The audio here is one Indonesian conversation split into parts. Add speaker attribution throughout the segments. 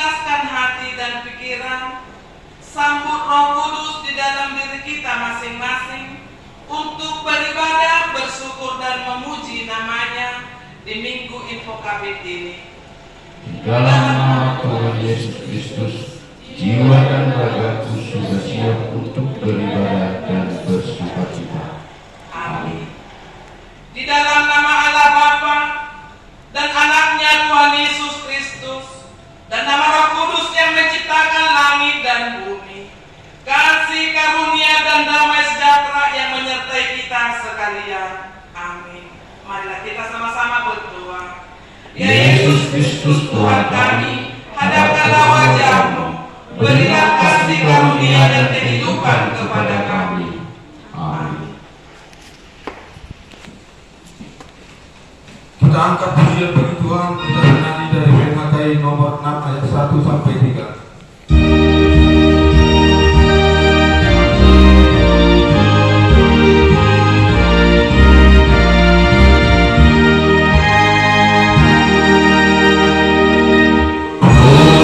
Speaker 1: mencerdaskan hati dan pikiran. Sambut Roh Kudus di dalam diri kita masing-masing untuk beribadah, bersyukur dan memuji namanya di Minggu Infokabit ini.
Speaker 2: Dalam nama Tuhan Yesus Kristus, jiwa dan ragaku sudah siap untuk beribadah dan bersukacita.
Speaker 1: Amin. Di dalam nama Allah Bapa dan Anaknya Tuhan Yesus Kristus dan nama Roh Kudus yang menciptakan langit dan bumi, kasih karunia dan damai sejahtera yang menyertai kita sekalian. Amin. Marilah kita sama-sama berdoa. Ya Yesus Kristus Tuhan kami, hadapkanlah wajah-Mu, berilah kasih karunia dan kehidupan kepada kami.
Speaker 2: Amin.
Speaker 3: Kita angkat pujian bagi Tuhan, kita menyanyi dari PHKI nomor 6 ayat 1 sampai 3.
Speaker 2: Seluruh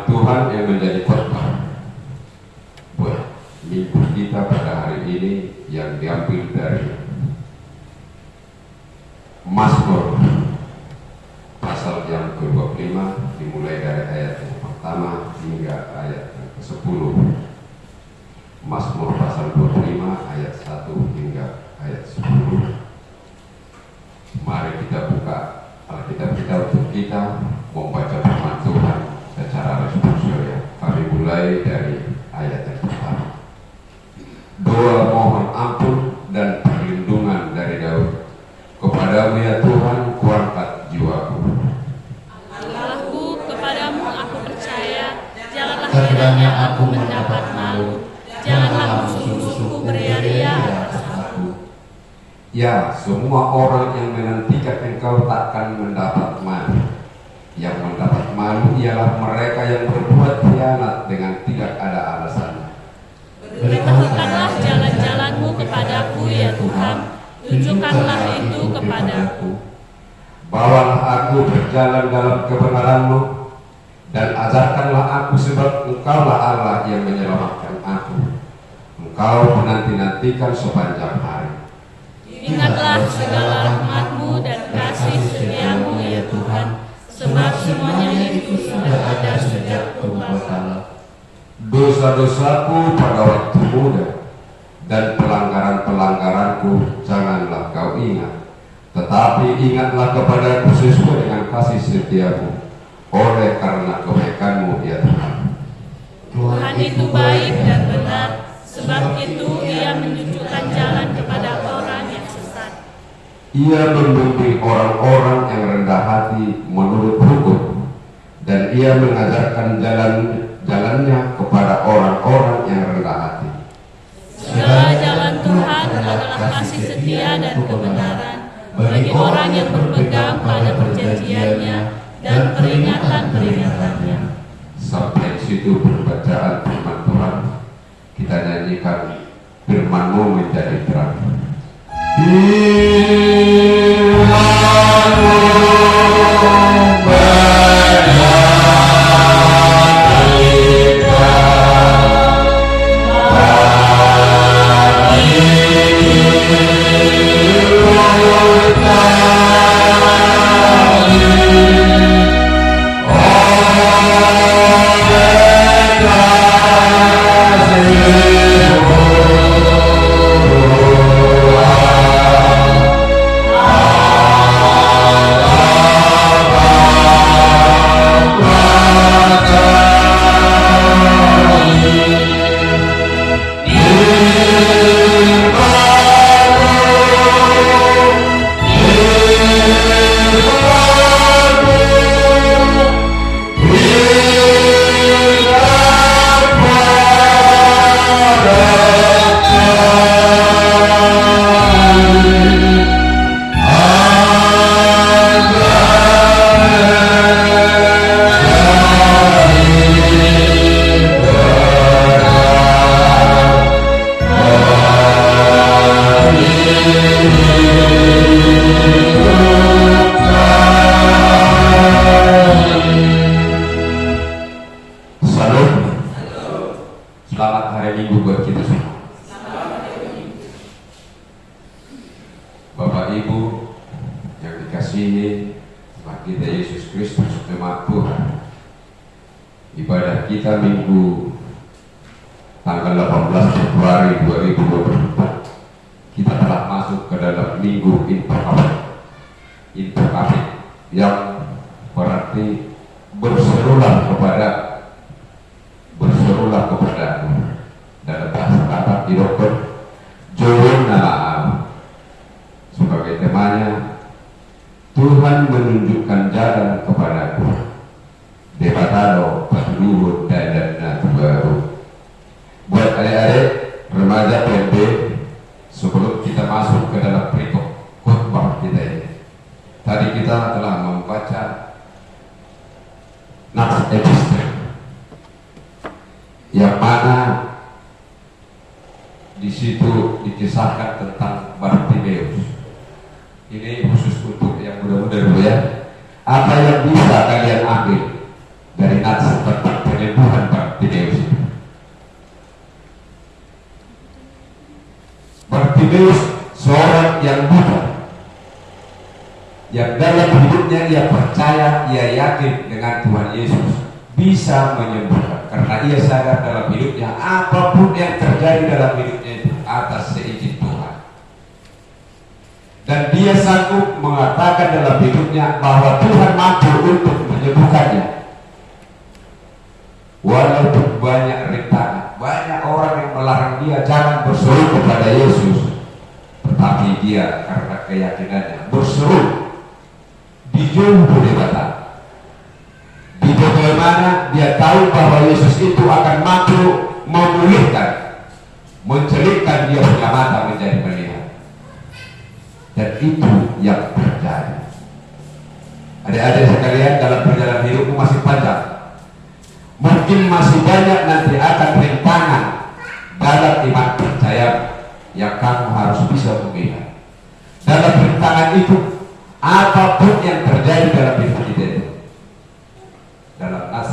Speaker 4: firman Tuhan yang menjadi khotbah buat minggu kita pada hari ini yang diambil dari Mazmur pasal yang ke-25 dimulai dari ayat yang pertama hingga ayat yang ke-10. Mazmur pasal 25 ayat 1 hingga ayat 10. Mari kita buka Alkitab kita untuk kita membaca firman Tuhan secara responsif. Kami mulai dari ayat yang pertama. Doa mohon ampun dan perlindungan dari Daud. Kepadamu ya Tuhan, kuangkat jiwaku.
Speaker 5: Allahku, kepadamu aku percaya. Janganlah
Speaker 2: Kiranya aku mendapat malu,
Speaker 5: janganlah musuh-musuhku beria-ria atas aku.
Speaker 4: Ya, semua orang yang menantikan engkau takkan mendapat malu. Yang mendapat malu ialah mereka yang berbuat khianat dengan tidak ada alasan.
Speaker 5: Beritahukanlah jalan-jalanmu kepadaku ya Tuhan. Tunjukkanlah itu kepadaku.
Speaker 4: Bawalah aku berjalan dalam kebenaran-Mu, dan ajarkanlah aku sebab Engkaulah Allah yang menyelamatkan aku. Engkau menanti-nantikan sepanjang hari.
Speaker 5: Ingatlah segala rahmat-Mu dan kasih setia-Mu ya Tuhan, sebab semuanya itu sudah ada sejak purbakala.
Speaker 4: Dosa-dosaku pada waktu muda dan pelanggaran-pelanggaranku janganlah kau ingat, tetapi ingatlah kepadaku sesuai dengan kasih setiamu, oleh karena kebaikan-Mu ya Tuhan.
Speaker 5: Tuhan itu baik dan benar, sebab itu Ia menunjukkan jalan kepada orang yang sesat.
Speaker 4: Ia membimbing orang-orang yang rendah hati menurut hukum, dan Ia mengajarkan jalannya kepada orang-orang yang rendah hati.
Speaker 5: Segala jalan Tuhan adalah kasih setia dan kebenaran bagi orang yang berpegang pada perjanjiannya dan peringatan-peringatannya.
Speaker 4: Sampai situ pembacaan firman Tuhan. Kita nyanyikan firman-Mu menjadi terang. Selamat hari Minggu buat kita semua. Bapak Ibu yang dikasihi Tuhan kita Yesus Kristus, jemaat Tuhan, ibadah kita Minggu tanggal 18 Februari 2024, kita telah masuk ke dalam Minggu Interkapit, yang berarti berserulah kepada dalam bahasa Batak didokter Jowen Nalaam. Sebagai temanya, Tuhan menunjukkan jalan kepadaku, debatado patuluhur dan baru. Buat adik-adik remaja PMB, sebelum kita masuk ke dalam perikop khotbah kita ini, tadi kita telah membaca Nats Epistel, yang mana di situ dikisahkan tentang Bartimeus. Ini khusus untuk yang muda-muda dulu ya. Apa yang bisa kalian ambil dari Nats tentang Bartimeus seorang yang buta, yang dalam hidupnya ia percaya, ia yakin dengan Tuhan Yesus bisa menyembuhkan, karena ia sadar dalam hidupnya apapun yang terjadi dalam hidupnya itu atas seizin Tuhan, dan dia sanggup mengatakan dalam hidupnya bahwa Tuhan mampu untuk menyembuhkannya. Walaupun banyak rintangan, banyak orang yang melarang dia jangan berseru kepada Yesus, tetapi dia karena keyakinannya berseru di juru debata. Di bagaimana dia tahu bahwa Yesus itu akan mampu memulihkan, mencelipkan dia punya mata menjadi melihat. Dan itu yang terjadi. Adik-adik sekalian, dalam perjalanan hidupmu masih panjang. Mungkin masih banyak nanti akan rintangan dalam iman percaya yang kamu harus bisa melihat. Dalam rintangan itu, apapun yang terjadi dalam hidup kita itu, dalam nas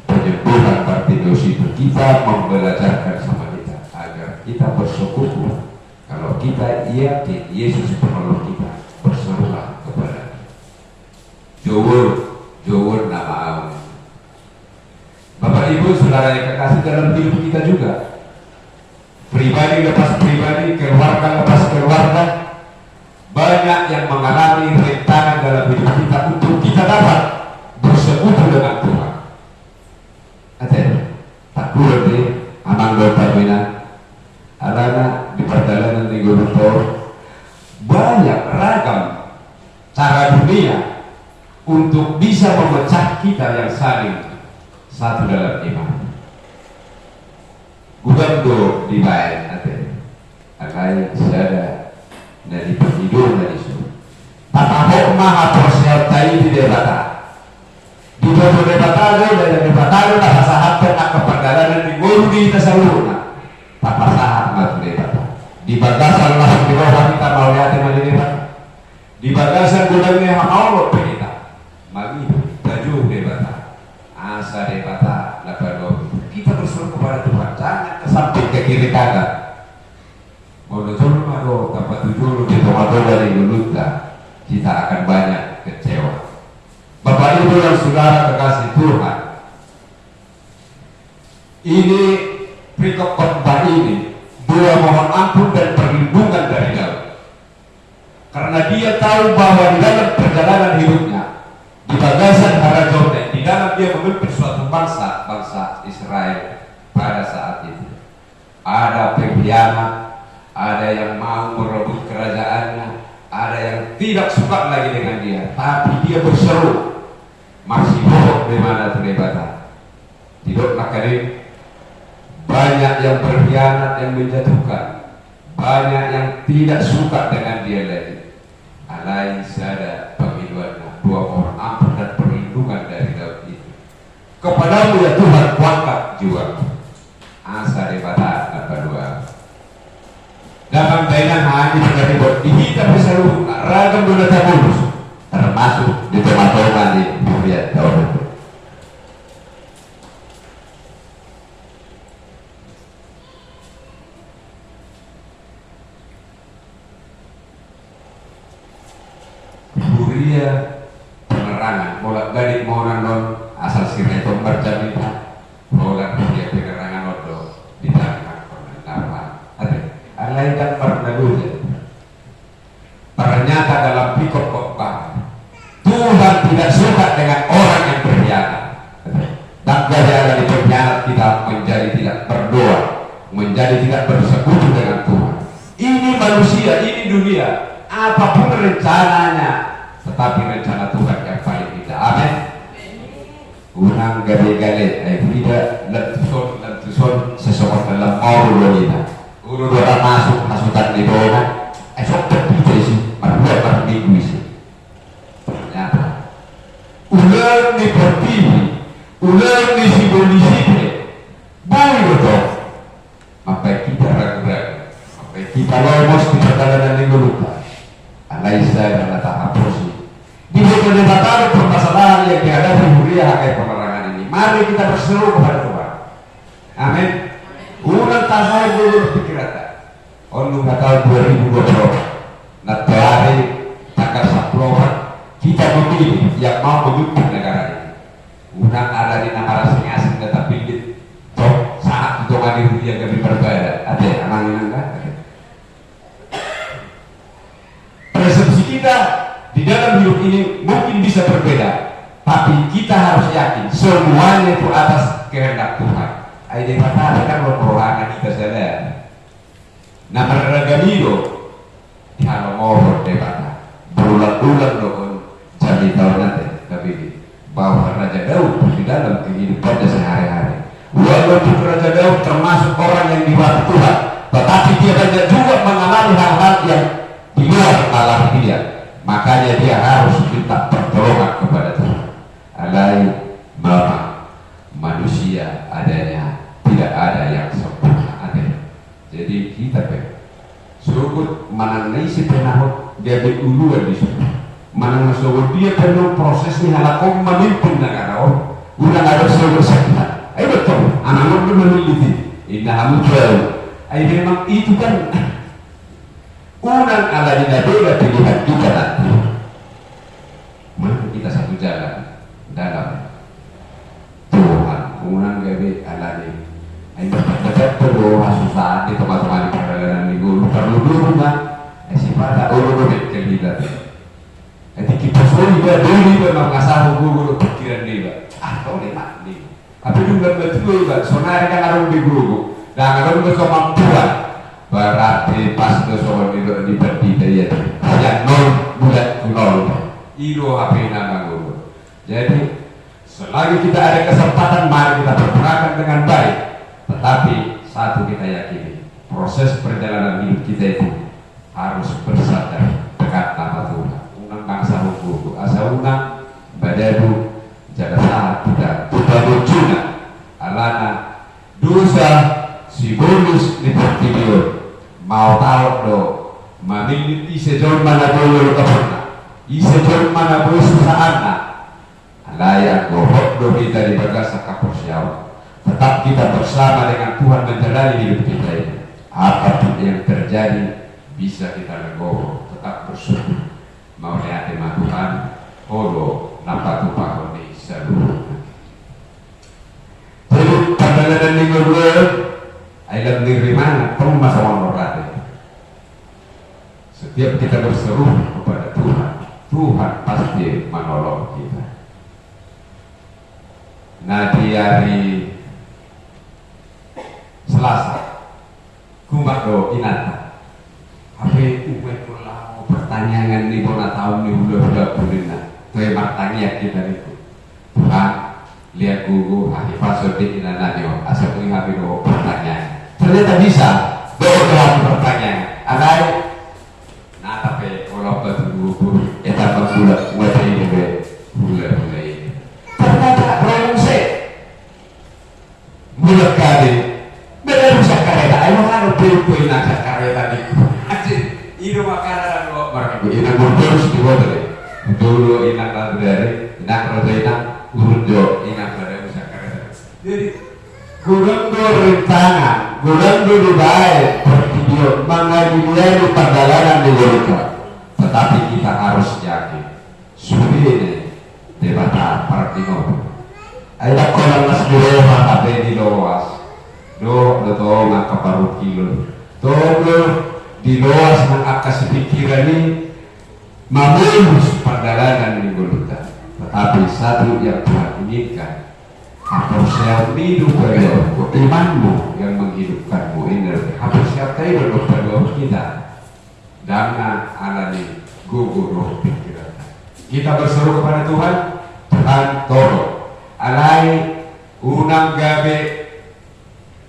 Speaker 4: penyembuhan Bartimeus itu, kita membelajarkan sama kita agar kita bersyukur. Kalau kita yakin Yesus penolong kita, berserulah kepada Jowur nama Allah. Bapak Ibu saudara yang kekasih, dalam hidup kita juga, pribadi lepas pribadi, keluarga lepas keluarga, banyak yang mengalami rintangan dalam hidup kita untuk kita dapat bersekutu dengan Tuhan. Tak kurang deh, amang bertamina, alana di perjalanan di Gunung Tor, banyak ragam cara dunia untuk bisa memecah kita yang saling satu dalam iman. Gubernur di bayan akai sada dari penhidup dari itu. Tatahok maha persiapai di debata. Di bawah debata dari debata tak sahat nak keperdalan di guru di tasaluna. Tak sahat mat debata. Di bagasan lah di bawah kita mau lihat di debata. Di bagasan gudangnya mau kita. Magi baju debata. Asa debata lapan kita berseru kepada Tuhan, jangan kesamping ke kiri kanan. Mau nonton maro tanpa tujuan di tomato dari Guluta, kita akan banyak kecewa. Bapak Ibu dan saudara kekasih Tuhan, ini perikop khotbah ini dua mohon ampun dan perlindungan dari Daud, karena dia tahu bahwa di dalam perjalanan hidupnya di bagasan Hara Jordan, di dalam dia memimpin suatu bangsa Israel pada saat itu, ada pengkhianat, ada yang mau merebut kerajaannya, ada yang tidak suka lagi dengan dia, tapi dia berseru, masih bohong di mana terlebatan. Tidak makarin, banyak yang berkhianat, yang menjatuhkan, banyak yang tidak suka dengan dia lagi. Alai sada pemiluannya, dua mohon ampun dan perlindungan dari Daud itu. Kepadamu ya Tuhan kuangkat jiwaku. Asa debata apa dua. Dalam dainan hanya menjadi buat dihitam seluruh ragam dunia mulus, termasuk di tempat di Muria Daud itu. Muria penerangan, bolak balik mau non asal sirna itu berjamita, bolak dia penerangan odo di tangan penetapan. Alai dan pernalunya. Ternyata dalam pikir khotbah, Tuhan tidak suka dengan orang yang berkhianat. Dan gara-gara di berkhianat kita menjadi tidak berdoa, menjadi tidak bersekutu dengan Tuhan. Ini manusia, ini dunia, apapun rencananya, tetapi rencana Tuhan yang paling indah. Amin. Unang gale-gale, tidak lentuson seseorang dalam orang kita. Ulu orang masukan di bawah, esok terpilih sih, berdua minggu sih. Ternyata ulang diperpilih, ulang disimbolisir, boleh betul. Apa kita ragu-ragu, apa kita lolos di perjalanan yang lupa. Alaisa dan tahap proses. Di beberapa debata permasalahan yang dihadapi Muria hakai penerangan ini. Mari kita berseru kepada Tuhan. Amin. Ulang tasai dulu pikiran. Onu Natal 2020 Natari tanggal 10 kita memilih yang mau memimpin negara ini. Unang ada di nama asing-asing tetap pilih saat untuk hadir dia kami berbeda. Ada anak-anak enggak? Persepsi kita di dalam hidup ini mungkin bisa berbeda, tapi kita harus yakin semuanya itu atas kehendak Tuhan. Aida kata kan rohani kita saja. Nah beragamido di halo mohon debata berulang-ulang doon jadi tahun nanti tapi bahwa Raja Daud di dalam kehidupannya sehari-hari. Walaupun Raja Daud termasuk orang yang diwakili Tuhan, tetapi dia banyak juga mengalami hal-hal yang di luar alam dia. Makanya dia harus minta pertolongan kepada Tuhan. Alai mama manusia adanya, tidak ada yang sempurna ada. Jadi kita sukut menangani si penahut dia beruluan di situ. Menangani sukut dia penuh prosesnya halakom memimpin negara orang. Udah ada sukut sakit. Ayo betul, anak-anak itu meneliti. Indah kamu jauh. Ayo memang itu kan unang ala dinabela pilihan kita nanti. Maka kita satu jalan dalam Tuhan. Unang gawe ala ini. Ayo betul berdoa susah di teman-teman perjalanan minggu. Perlu dulu kan? Sifat orang berpikir kita. Jadi kita semua juga dulu memang ngasah guru pikiran dia. Kau lemak nih. Tapi juga betul juga. Sonari kan harus di guru. Dan harus berkemampuan. Berarti pas ke soal di berdiri hanya 0 bulan 0 ilo HP nama guru. Jadi selagi kita ada kesempatan mari kita pergunakan dengan baik. Tetapi satu kita yakini proses perjalanan hidup kita itu harus bersandar dekat nama Tuhan. Unang bangsa hukum asa unang badadu jaga saat kita bujuna alana dosa si bonus di video mau tahu do mamili isejol mana dulu kapana isejol mana bos saana layak gohok do kita di bagasa kaposiaw. Tetap kita bersama dengan Tuhan menjalani hidup kita ini. Apapun yang terjadi bisa kita legowo, tetap bersyukur mau lihat tema Tuhan holo nampak tumpah ini seluruh. Jadi perjalanan minggu dua ayam diri mana kamu masa orang. Setiap kita berseru kepada Tuhan, Tuhan pasti menolong kita. Nah di hari Selasa, kumbak do inata. Apa itu pulau pertanyaan nih bona tahun nih udah kulina. Tuh bertanya kita itu. Tuhan lihat gugu hari pasodi inana nih. Asal tuh hari do pertanyaan. Ternyata bisa do pertanyaan. Ada nah tapi kalau betul gugu eta bulan mulai ini bulan ini. Ternyata orang se bulan kali. Benar bisa kareta, emang ada pil-pil nak kareta itu. Aji, ini makanan lo mereka. Ini terus dibuat dulu inak dari inak roda inak urjo inak pada bisa kareta. Jadi gurang rintangan, gurang dulu baik video mengenai di perjalanan di Amerika. Tetapi kita harus yakin, sudah ini debata partino. Ada kolam mas dilewa tapi di luas. Do ngaka paruh kilo do di luas mengaka pikiran ini mamulus perjalanan di gulutan. Tetapi satu yang Tuhan inginkan harus siap hidup beliau imanmu yang menghidupkanmu ini harus siap hidup beliau kita dengan alami gugur pikiran. Kita berseru kepada Tuhan, Tuhan tolong alai unang gabe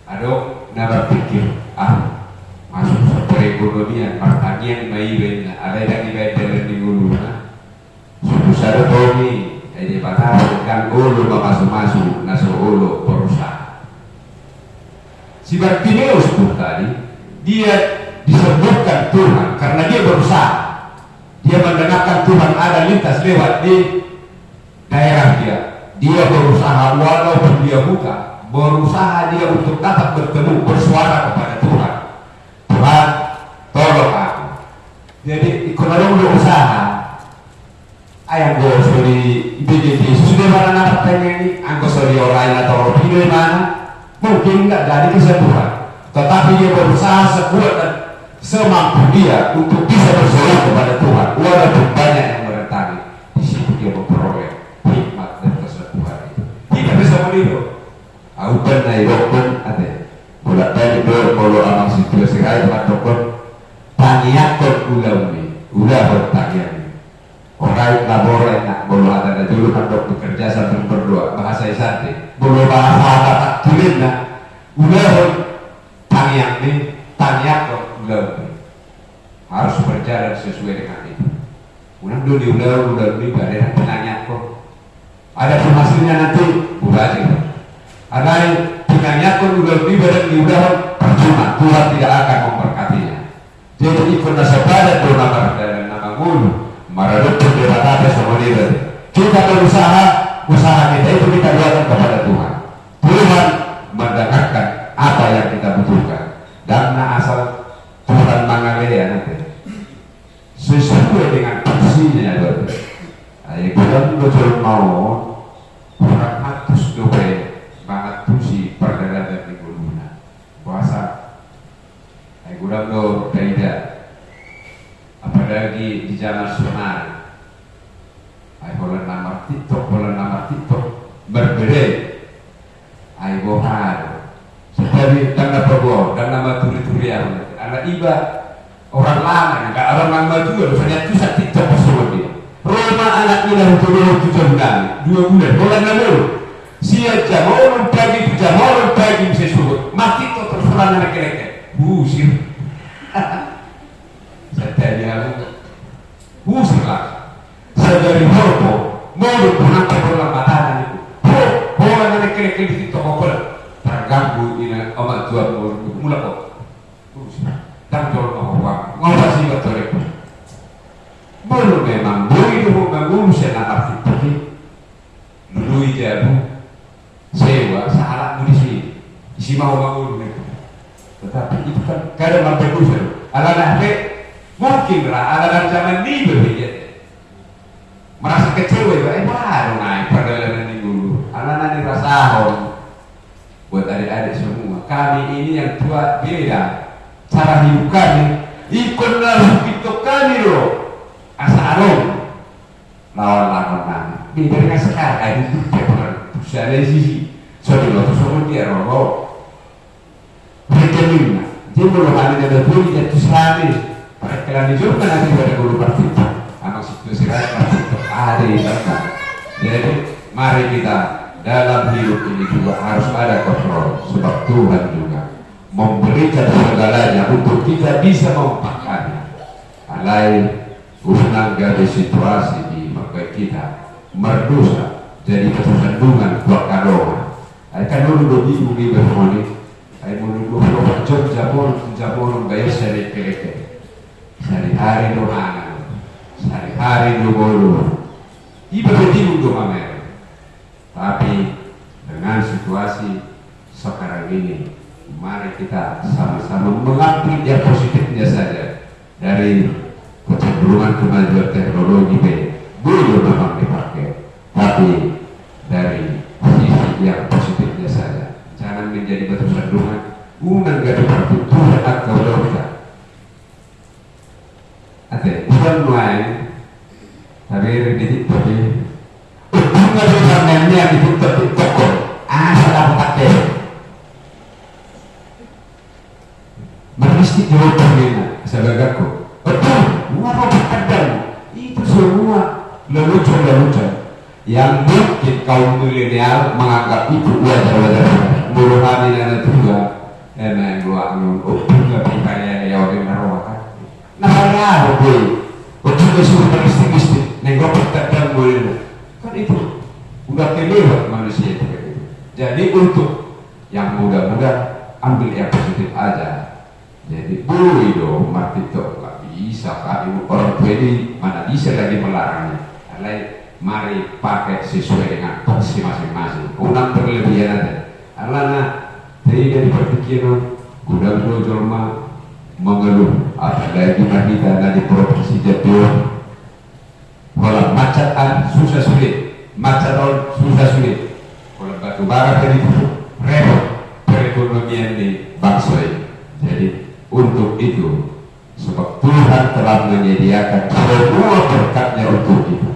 Speaker 4: adong na berpikir masuk perekonomian pertanian maiben ada yang dibayar di hulu susah toni jadi patah kan hulu masuk naso hulu berusaha si Bartimeus pun tadi dia disebutkan Tuhan karena dia berusaha, dia mendengarkan Tuhan ada lintas lewat di daerah dia berusaha walaupun dia buka berusaha dia untuk dapat bertemu bersuara kepada Tuhan. Tuhan Jadi ekonomi udah usaha. Ayam gue sorry BGD sudah mana partainya ini? Angko sorry orang atau roti dari mana? Mungkin nggak jadi kesatuan. Tetapi dia berusaha sekuat dan semampu dia untuk bisa bersorak kepada Tuhan. Walaupun banyak yang merentangi, di situ dia memperoleh hikmat dan kesatuan itu. Kita bisa meniru. Aku pernah dokter ada. Bolak balik dulu kalau anak situasi kaya dengan dokter. Tangiakon ulah bertangiak. Orang labor enak, bolo ada dulu kan dok bekerja sambil berdoa bahasa isante, bolo bahasa tak tulis nak, ulah tangiak ni, tangiakon harus berjalan sesuai dengan itu. Ulang dulu udah ni badan tangiakon. Ada hasilnya nanti ulah aja. Ada tangiakon udah ni badan udah percuma, Tuhan tidak akan memberkatinya. Jadi ikut nasabah dan nama mulu. Maradut berdebat sama dia. Kita berusaha, usaha kita itu kita lihatkan kepada Tuhan. Tuhan mendengarkan apa yang kita butuhkan. Dan asal Tuhan mengalir nanti sesuai dengan fungsinya berarti. Ayo kita betul mau orang hatus doa banget fungsi perdagangan di guluna. Puasa. Ayo kurang do tidak. Apalagi di zaman sekarang, bola nama TikTok berbeda. Ayo bohar, setiap tanda perbuatan dan nama turi-turian, anak iba orang lama, nggak orang lama juga, banyak tuh TikTok semua dia. Roma anak ini untuk 7 bulan, 2 bulan, bola nama siap jam orang pagi sesuatu, mati tuh terserah anak kelek, busir. Usirlah sadari horpo mau punata bola matanan itu bola nane kele di toko bola terganggu ini omat jual mula kok dan jual mau sih betul itu belum memang itu memang saya arti tapi dulu jabu sewa salah munisi isi mau bangun itu tetapi itu kan kadang mampu kusir ala nahpe mungkin lah ada zaman ini berbeda merasa kecewa ya baru naik perjalanan ini dulu anak-anak dirasa buat adik-adik semua kami ini yang tua beda cara hidup kami ikutlah hidup kami loh asal lawan kami beda dengan sekarang itu bisa ada sisi suatu lotus dia roh mereka ini dia belum ada dulu dia tuh sehari kalian dijumpa nanti pada guru praktik anak situasi ada di sana. Jadi mari kita dalam hidup ini juga harus ada kontrol sebab Tuhan juga memberikan segalanya untuk kita bisa mempakannya. Alai unang dari situasi di maka kita merdosa jadi kesandungan buat kadongan. Akan dulu bingung di bermoni. Ayo menunggu jabon gaya seri keleke. Sehari-hari doa, sehari-hari doa, ibu bingung doa mer. Tapi dengan situasi sekarang ini, mari kita sama-sama mengambil yang positifnya saja dari kecenderungan kemajuan teknologi belum memang dipakai, tapi dari sisi yang positifnya saja. Jangan menjadi batu sandungan, unang gak diperlukan Tuhan atau dosa. Ate, bukan lain, tapi di TikTok ini, bunga dokumennya di TikTok, asal aku pakai, mesti jauh perbedaan sebagai aku. Betul, apa kadang itu semua lelucon yang mungkin kaum milenial menganggap itu wajar, meruhani dan juga, yang dua bunga pikirnya yang orang nah gue juga suruh beristik nengok pertanyaan gue kan itu udah kelewat manusia itu. Jadi untuk yang muda-muda ambil yang positif aja. Jadi boleh dong mati tuh nggak bisa kali orang tua ini mana bisa lagi melarangnya. Alai mari pakai sesuai dengan porsi masing-masing. Kurang berlebihan aja. Alana dari perpikiran gudang dulu jorma mengeluh apalagi kita di provinsi Jawa. Kalau macakan susah sulit, macatan susah sulit. Kalau batu bara tadi repot perekonomian di bangsa ini. Jadi untuk itu sebab Tuhan telah menyediakan semua berkatnya untuk kita.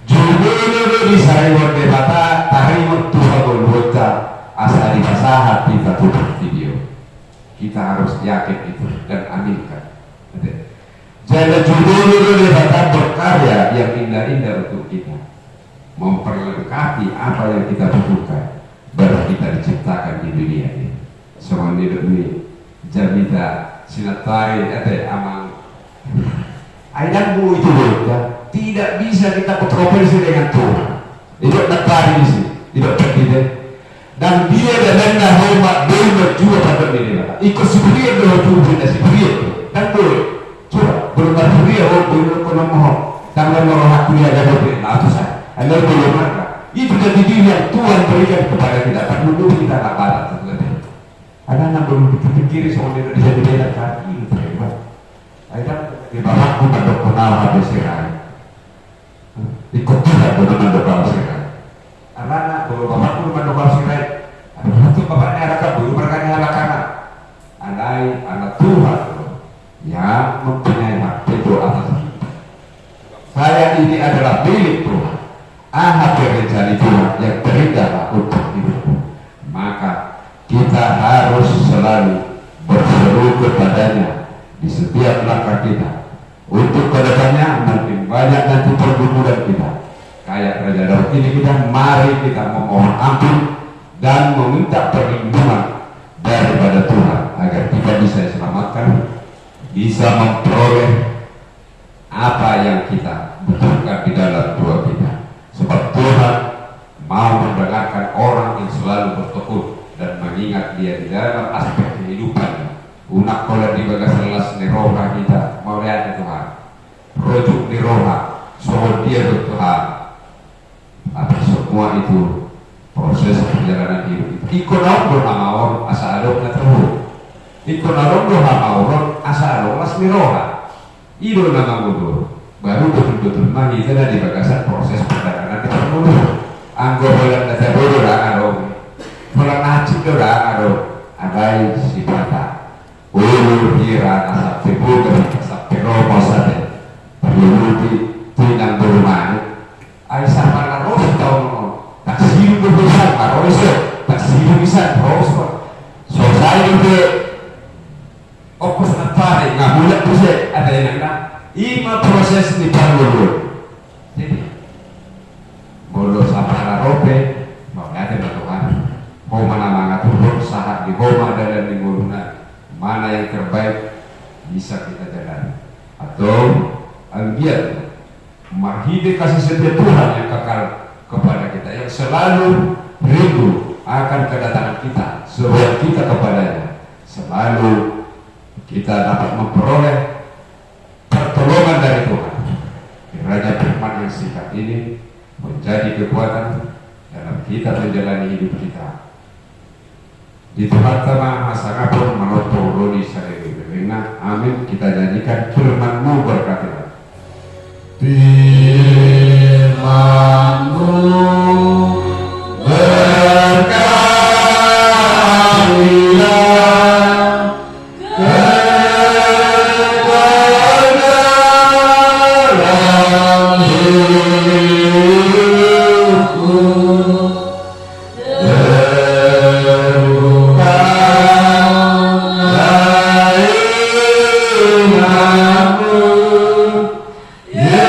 Speaker 4: Judul di sarewon debata tarimut Tuhan berwota asal di pasahat kita tuh video. Kita harus yakin itu dan aminkan. Jadi judul debata berkarya yang indah-indah untuk kita, memperlengkapi apa yang kita butuhkan baru kita diciptakan di dunia ini. Semua ini jamita sinatari amang ayatmu itu ya. Tidak bisa kita kontroversi dengan Tuhan. Tidak datari di sini, tidak terlibat. Dan dia dan hormat dia juga pada diri. Ikut sibuk dengan Tuhan dan sibuk dan boleh. Coba berbahaya belum pernah mohon. Tangan orang aku ya ada beri. Nah itu saya. Anda belum ada. Itu jadi diri yang Tuhan berikan kepada kita. Kan dulu kita tak balas. Ada belum dipikir soal Indonesia di daerah kaki itu terlibat. Ada di bawahku ada kenal habis sekarang. Ikut tidak benar dokal sirai. Anak belum bapakku benar dokal sirai. Itu bapaknya anak belum mereka anak anak. Anak Tuhan yang mempunyai hak itu atas kita. Saya ini adalah milik Tuhan. Ahad rencana Tuhan yang terindah untuk hidupku. Maka kita harus selalu berseru kepadanya di setiap langkah kita. Untuk kedepannya mungkin banyak nanti pergumulan kita. Kayak Raja Daud ini kita mari kita memohon ampun dan meminta perlindungan daripada Tuhan agar kita bisa diselamatkan, bisa memperoleh apa yang kita butuhkan di dalam doa kita. Sebab Tuhan mau mendengarkan orang yang selalu bertekun dan mengingat dia di dalam aspek kehidupan. Unak kola di bagas selas ni roha kita mau lihat Tuhan rojuk di roha soal dia Tuhan. Atas semua itu proses perjalanan hidup ikut orang bermawon asa adok na terus ikut orang bermawon asa adok las ni roha idol nama mundur baru betul-betul mah kita di bagasan proses perjalanan kita mundur anggo bulan nasa bodoh bulan najib doang ada sifat ulur hira asap tebu dari asap teromo sate perlu tinang berumah aisyah mana roh tahun tak siu berbesar roh tak siu bisa roh so saya itu opus apa nggak boleh proses ada yang nak ima proses di panggul jadi bodoh sama rope mau ada Tuhan mau mana mana turun sahat di Roma dan di Guruna mana yang terbaik bisa kita jalani atau ambil mahidi kasih setia Tuhan yang kekal kepada kita yang selalu rindu akan kedatangan kita sebab kita kepadanya selalu kita dapat memperoleh pertolongan dari Tuhan. Kiranya firman yang singkat ini menjadi kekuatan dalam kita menjalani hidup kita. Di tempat tema masyarakat pun menonton di sarina. Amin. Kita nyanyikan firman-Mu berkati.
Speaker 2: Firman-Mu berkatilah kebenaran hidupku. Yesus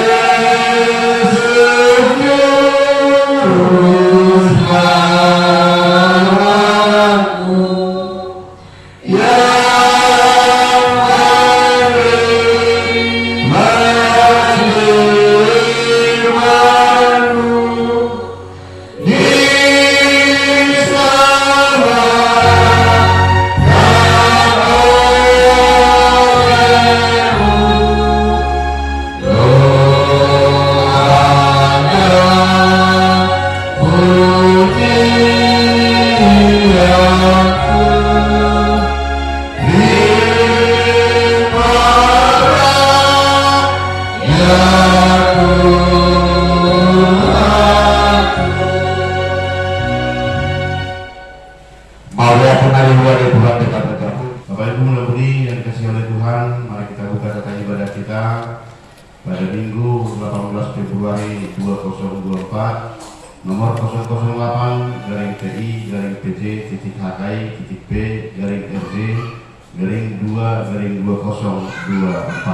Speaker 2: Februari 2024 nomor 008-PJ-PC-P-RJ-HKI-P-2024.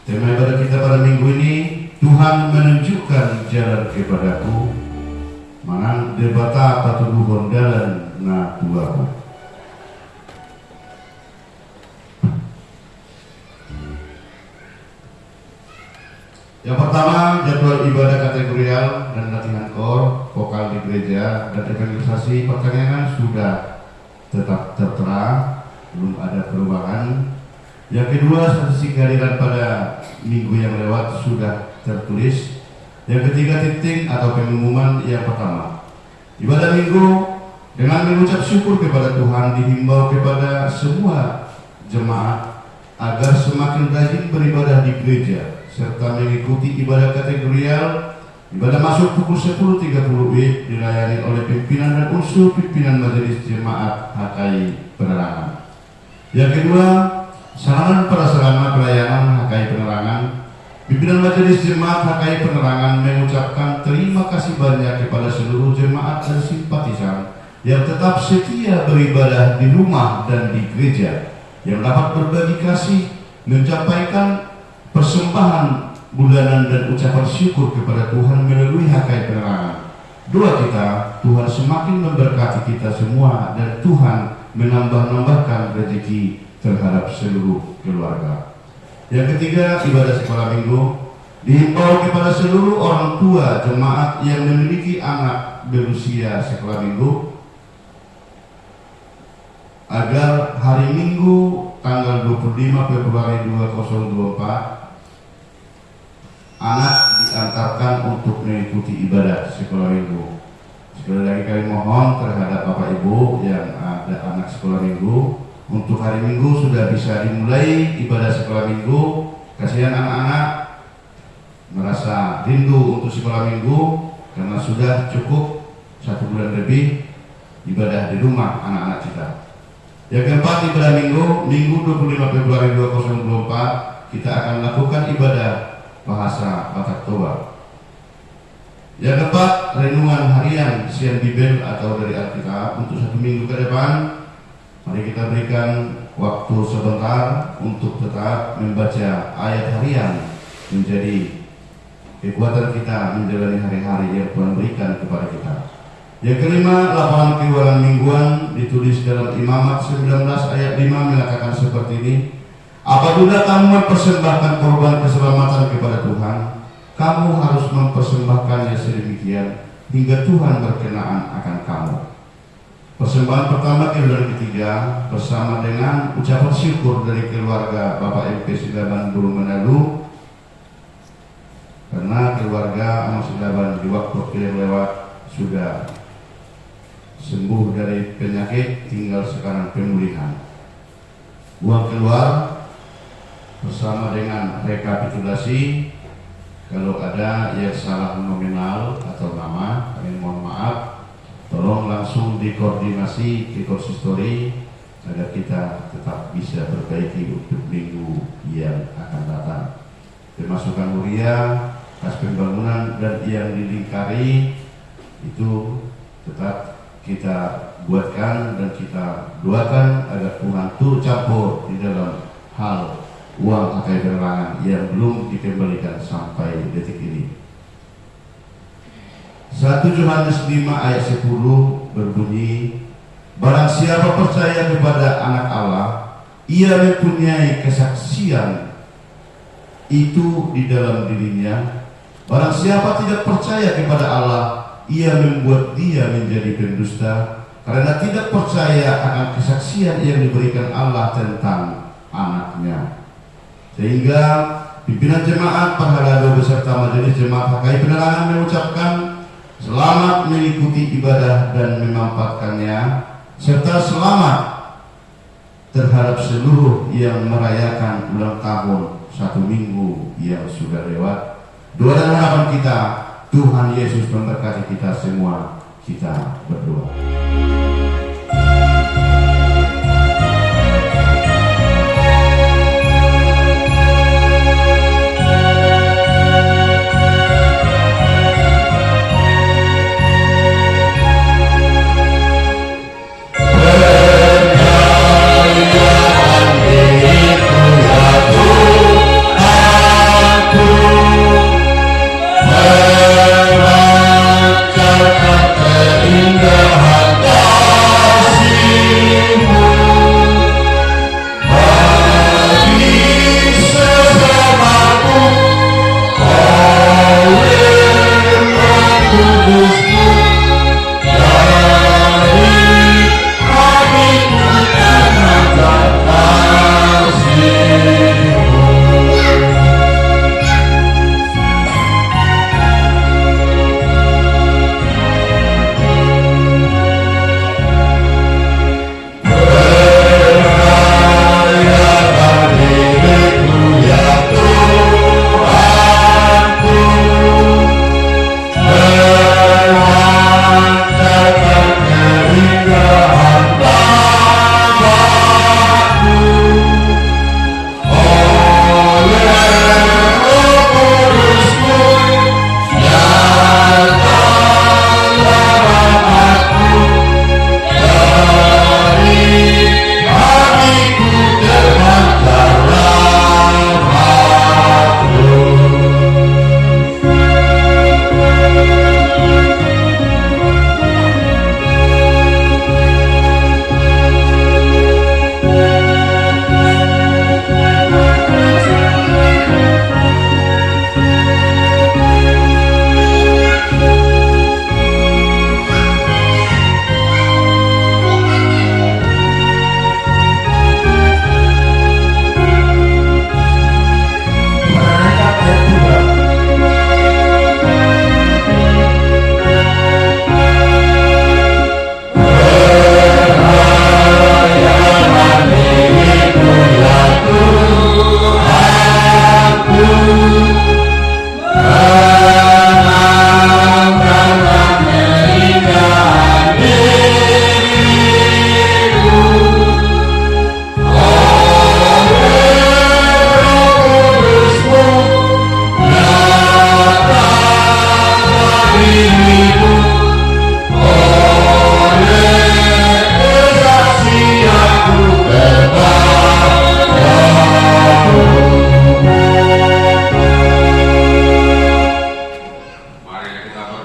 Speaker 2: Tema ibadah kita pada minggu ini, Tuhan menunjukkan jalan kepadaku, mangan debata patuduhon dalan na tuaku. Yang pertama, jadwal ibadah kategorial dan latihan kor, vokal di gereja, dan evangelisasi pertanian sudah tetap tertera, belum ada perubahan. Yang kedua, statistik kehadiran pada minggu yang lewat sudah tertulis. Yang ketiga, titik atau pengumuman yang pertama. Ibadah minggu dengan mengucap syukur kepada Tuhan dihimbau kepada semua jemaat agar semakin rajin beribadah di gereja serta mengikuti ibadah kategorial. Ibadah masuk pukul 10.30 WIB dilayani oleh pimpinan dan unsur pimpinan Majelis Jemaat HKI Penerangan. Yang kedua, sarana prasarana pelayanan HKI Penerangan. Pimpinan Majelis Jemaat HKI Penerangan mengucapkan terima kasih banyak kepada seluruh jemaat dan simpatisan yang tetap setia beribadah di rumah dan di gereja, yang dapat berbagi kasih, menyampaikan persembahan bulanan dan ucapan syukur kepada Tuhan melalui HKI Penerangan. Doa kita, Tuhan semakin memberkati kita semua dan Tuhan menambah-nambahkan rezeki terhadap seluruh keluarga. Yang ketiga, ibadah sekolah minggu dihimbau kepada seluruh orang tua jemaat yang memiliki anak berusia sekolah minggu agar hari Minggu tanggal 25 Februari 2024 anak diantarkan untuk mengikuti ibadah sekolah minggu. Sekali lagi kami mohon terhadap Bapak Ibu yang ada anak sekolah minggu, untuk hari Minggu sudah bisa dimulai ibadah sekolah minggu. Kasihan anak-anak merasa rindu untuk sekolah minggu karena sudah cukup 1 bulan lebih ibadah di rumah anak-anak kita. Yang keempat, ibadah Minggu 25 Februari 2024 kita akan lakukan ibadah bahasa Batak Toba. Yang keempat, renungan harian Sian Bibel atau dari Alkitab untuk 1 minggu ke depan. Mari kita berikan waktu sebentar untuk tetap membaca ayat harian menjadi kekuatan kita menjalani hari-hari yang Tuhan berikan kepada kita. Yang kelima, laporan keuangan mingguan ditulis dalam Imamat 19 ayat 5 mengatakan seperti ini. Apabila kamu mempersembahkan korban keselamatan kepada Tuhan, kamu harus mempersembahkannya sedemikian hingga Tuhan berkenaan akan kamu. Persembahan pertama, kedua dan ketiga bersama dengan ucapan syukur dari keluarga Bapak MP Silaban Buru Menalu, karena keluarga Amos Silaban di waktu yang lewat sudah sembuh dari penyakit, tinggal sekarang pemulihan. Uang keluar bersama dengan rekapitulasi. Kalau ada yang salah nominal atau nama, kami mohon maaf, tolong langsung dikoordinasi ke konsistori agar kita tetap bisa perbaiki untuk minggu yang akan datang. Pemasukan huriah, kas pembangunan dan yang dilingkari itu tetap kita buatkan dan kita doakan agar Tuhan turut campur di dalam hal uang HKI Penerangan yang belum dikembalikan sampai detik ini. 1 Yohanes 5 ayat 10 berbunyi, barang siapa percaya kepada anak Allah, ia mempunyai kesaksian itu di dalam dirinya. Barang siapa tidak percaya kepada Allah, ia membuat dia menjadi pendusta, karena tidak percaya akan kesaksian yang diberikan Allah tentang anaknya. Sehingga pimpinan jemaat Parhalado beserta Majelis Jemaat HKI Penerangan mengucapkan selamat mengikuti ibadah dan memampatkannya, serta selamat terhadap seluruh yang merayakan ulang tahun 1 minggu yang sudah lewat. Doa dan harapan kita, Tuhan Yesus memberkati kita semua. Kita berdoa.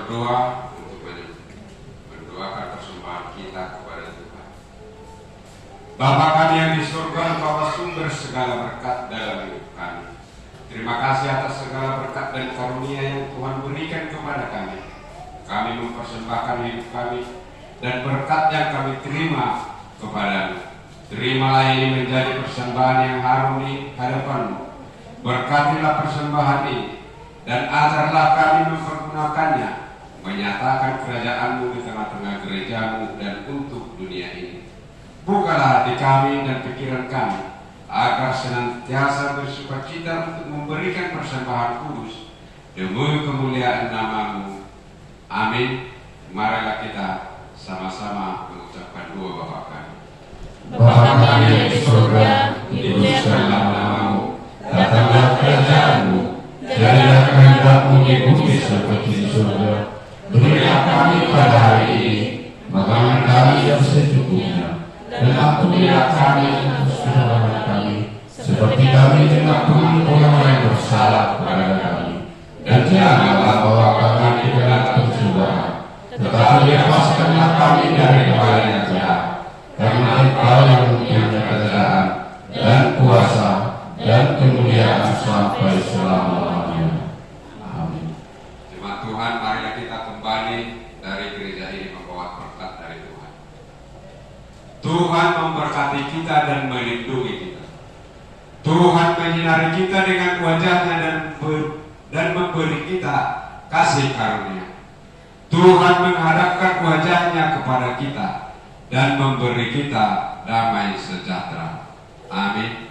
Speaker 4: berdoa untuk mendoakan persembahan kita kepada Tuhan. Bapa kami yang di surga, Engkau sumber segala berkat dalam hidup kami. Terima kasih atas segala berkat dan karunia yang Tuhan berikan kepada kami. Kami mempersembahkan hidup kami dan berkat yang kami terima kepada-Mu. Terimalah ini menjadi persembahan yang harum di hadapan-Mu. Berkatilah persembahan ini dan ajarlah kami mempergunakannya, menyatakan kerajaan-Mu di tengah-tengah gereja-Mu dan untuk dunia ini. Bukalah hati kami dan pikiran kami, agar senantiasa bersukacita untuk memberikan persembahan kudus demi kemuliaan nama-Mu. Amin. Marilah kita sama-sama mengucapkan doa Bapa kami.
Speaker 5: Bapa kami yang di surga, dimuliakanlah namamu, datanglah kerajaan-Mu, jadilah kehendak-Mu di bumi seperti di surga. Berilah kami pada hari ini makanan kami yang secukupnya, dan ampunilah kami kesalahan kami, seperti kami mengampuni orang yang bersalah kepada kami. Dan janganlah bawa kami ke dalam pencobaan, tetapi lepaskanlah kami dari bahaya jahat. Karena Engkau yang mempunyai kerajaan dan kuasa dan kemuliaan sampai selama-lamanya. Amin.
Speaker 4: Jemaat Tuhan, marilah kita kembali dari gereja ini membawa berkat dari Tuhan. Tuhan memberkati kita dan melindungi kita. Tuhan menyinari kita dengan wajah-Nya dan memberi kita kasih karunia. Tuhan menghadapkan wajah-Nya kepada kita dan memberi kita damai sejahtera. Amin.